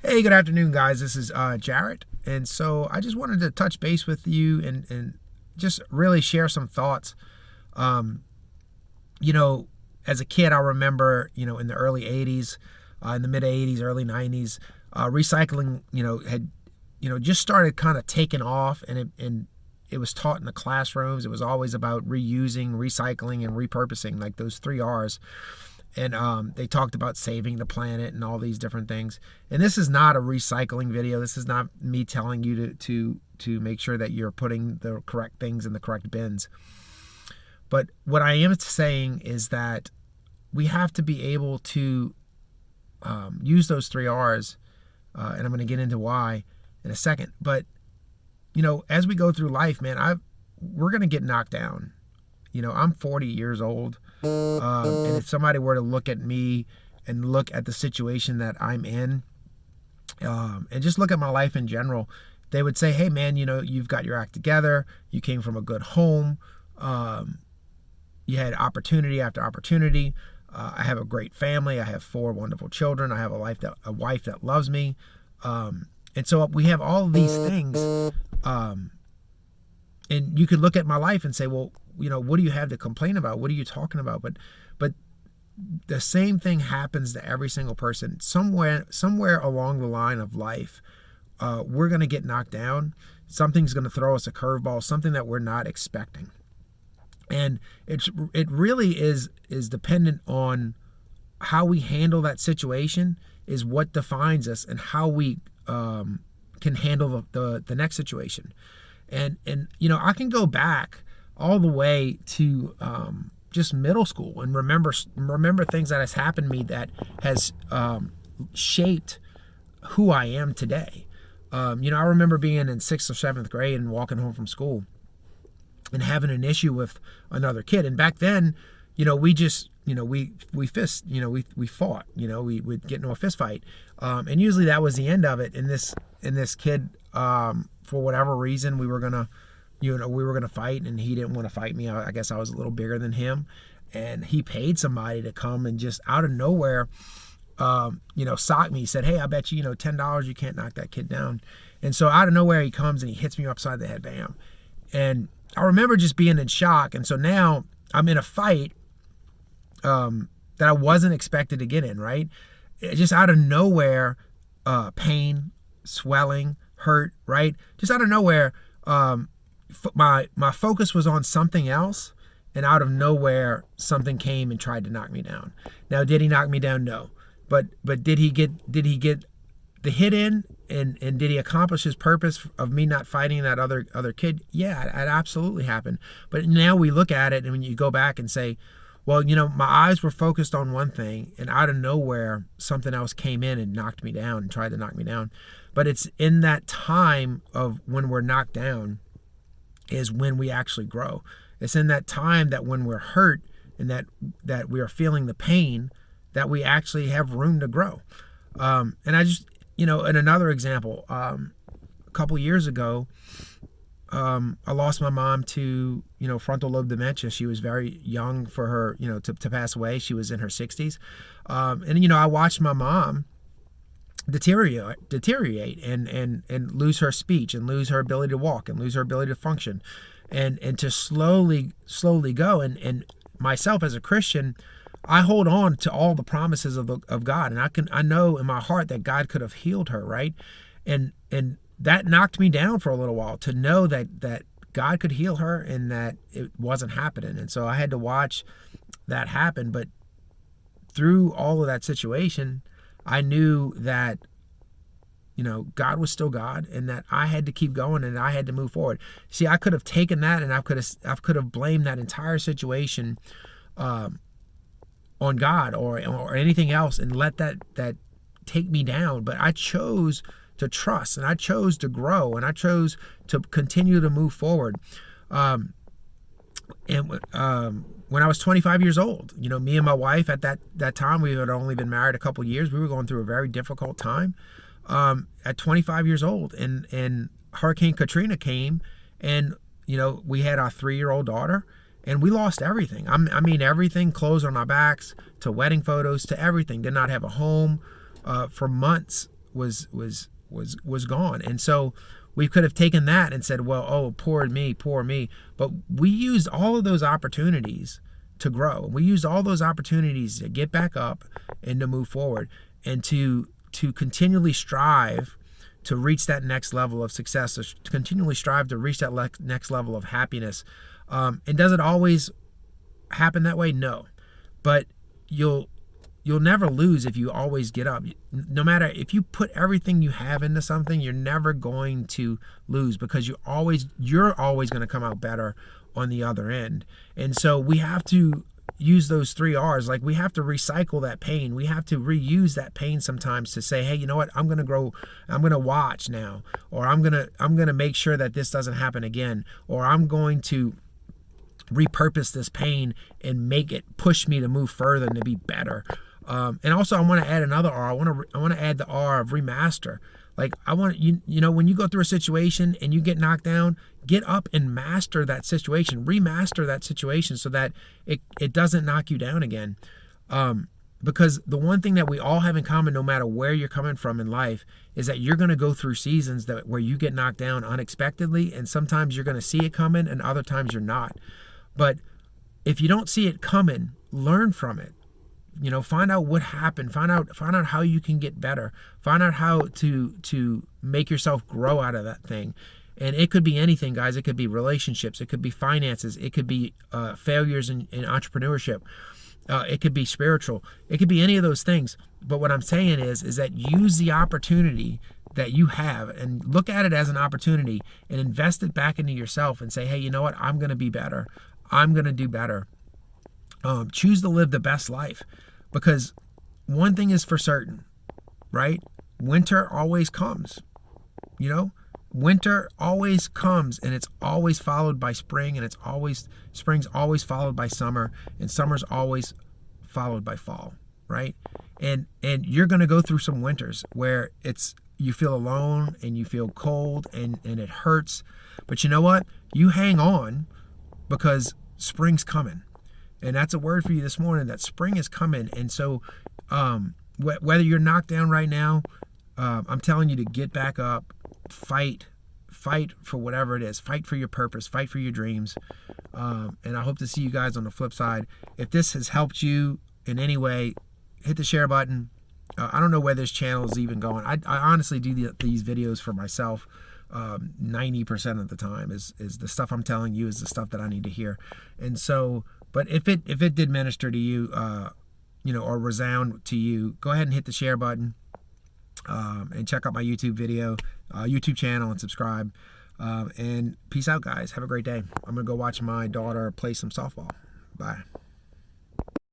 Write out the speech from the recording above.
Hey, good afternoon, guys. This is Jarrett. And so I just wanted to touch base with you and just really share some thoughts. Um, you know, as a kid, I remember, in the early 80s, in the mid 80s, early 90s, recycling, had, just started kind of taking off, and it was taught in the classrooms. It was always about reusing, recycling, and repurposing, like those three R's. And they talked about saving the planet and all these different things. And this is not a recycling video. This is not me telling you to make sure that you're putting the correct things in the correct bins. But what I am saying is that we have to be able to use those three R's, and I'm going to get into why in a second. But as we go through life, man, we're going to get knocked down. I'm 40 years old. And if somebody were to look at me and look at the situation that I'm in, and just look at my life in general, they would say, hey, man, you've got your act together. You came from a good home. You had opportunity after opportunity. I have a great family. I have 4 wonderful children. I have a wife that loves me. And so we have all of these things. And you could look at my life and say, well, what do you have to complain about? What are you talking about? But the same thing happens to every single person. Somewhere along the line of life, we're going to get knocked down. Something's going to throw us a curveball, something that we're not expecting. And it really is dependent on how we handle that situation is what defines us and how we can handle the next situation. And I can go back all the way to just middle school and remember things that has happened to me that has shaped who I am today. I remember being in 6th or 7th grade and walking home from school and having an issue with another kid. And back then, we just, we fist, we fought, we would get into a fist fight. And usually that was the end of it. And this kid, for whatever reason, we were gonna fight, and he didn't want to fight me. I guess I was a little bigger than him, and he paid somebody to come and just out of nowhere, sock me. He said, hey, I bet you, $10 you can't knock that kid down. And so out of nowhere he comes and he hits me upside the head, bam. And I remember just being in shock. And so now I'm in a fight that I wasn't expected to get in, right? Just out of nowhere, pain, swelling, hurt, right? Just out of nowhere, my focus was on something else, and out of nowhere something came and tried to knock me down. Now, did he knock me down? No. But did he get the hit in, and did he accomplish his purpose of me not fighting that other kid? Yeah, it absolutely happened. But now we look at it, and when you go back and say, well, my eyes were focused on one thing, and out of nowhere something else came in and knocked me down and tried to knock me down. But it's in that time of when we're knocked down is when we actually grow. It's in that time that when we're hurt and that we are feeling the pain, that we actually have room to grow. And I just, in another example, a couple years ago, I lost my mom to, frontal lobe dementia. She was very young for her, to pass away. She was in her 60s. And I watched my mom deteriorate and lose her speech and lose her ability to walk and lose her ability to function and to slowly go. And myself as a Christian, I hold on to all the promises of God, and I know in my heart that God could have healed her, right? And that knocked me down for a little while, to know that God could heal her and that it wasn't happening. And so I had to watch that happen. But through all of that situation, I knew that, God was still God, and that I had to keep going and I had to move forward. See, I could have taken that and I could have blamed that entire situation on God or anything else and let that take me down. But I chose to trust, and I chose to grow, and I chose to continue to move forward. And when I was 25 years old, me and my wife at that time, we had only been married a couple of years. We were going through a very difficult time at 25 years old, and Hurricane Katrina came, and we had our 3-year-old daughter, and we lost everything. I mean everything, clothes on our backs, to wedding photos, to everything. Did not have a home for months. was gone. And so we could have taken that and said, well, oh, poor me, poor me. But we used all of those opportunities to grow. We used all those opportunities to get back up and to move forward and to continually strive to reach that next level of success, to continually strive to reach that next level of happiness. And does it always happen that way? No. But you'll never lose if you always get up. No matter if you put everything you have into something, you're never going to lose, because you're always going to come out better on the other end. And so we have to use those 3 R's. Like, we have to recycle that pain. We have to reuse that pain sometimes to say, hey, you know what? I'm going to grow. I'm going to watch now, or I'm going to make sure that this doesn't happen again, or I'm going to repurpose this pain and make it push me to move further and to be better. And also I want to add another R. I want to add the R of remaster. Like, I want you know, when you go through a situation and you get knocked down, get up and master that situation, remaster that situation so that it doesn't knock you down again. Because the one thing that we all have in common, no matter where you're coming from in life, is that you're going to go through seasons where you get knocked down unexpectedly, and sometimes you're going to see it coming and other times you're not. But if you don't see it coming, learn from it. You know, find out what happened. Find out how you can get better. Find out how to make yourself grow out of that thing. And it could be anything, guys. It could be relationships. It could be finances. It could be failures in entrepreneurship. It could be spiritual. It could be any of those things. But what I'm saying is that use the opportunity that you have and look at it as an opportunity and invest it back into yourself and say, hey, you know what? I'm going to be better. I'm going to do better. Choose to live the best life, because one thing is for certain, right? Winter always comes. You know, winter always comes, and it's always followed by spring, and spring's always followed by summer, and summer's always followed by fall, right? And you're going to go through some winters where you feel alone and you feel cold and it hurts. But you know what? You hang on, because spring's coming. And that's a word for you this morning, that spring is coming. And so whether you're knocked down right now, I'm telling you to get back up, fight for whatever it is, fight for your purpose, fight for your dreams. And I hope to see you guys on the flip side. If this has helped you in any way, hit the share button. I don't know where this channel is even going. I honestly do these videos for myself. 90% of the time is the stuff I'm telling you is the stuff that I need to hear. And so, but if it did minister to you, you know, or resound to you, go ahead and hit the share button, and check out my YouTube channel and subscribe. And peace out, guys. Have a great day. I'm gonna go watch my daughter play some softball. Bye.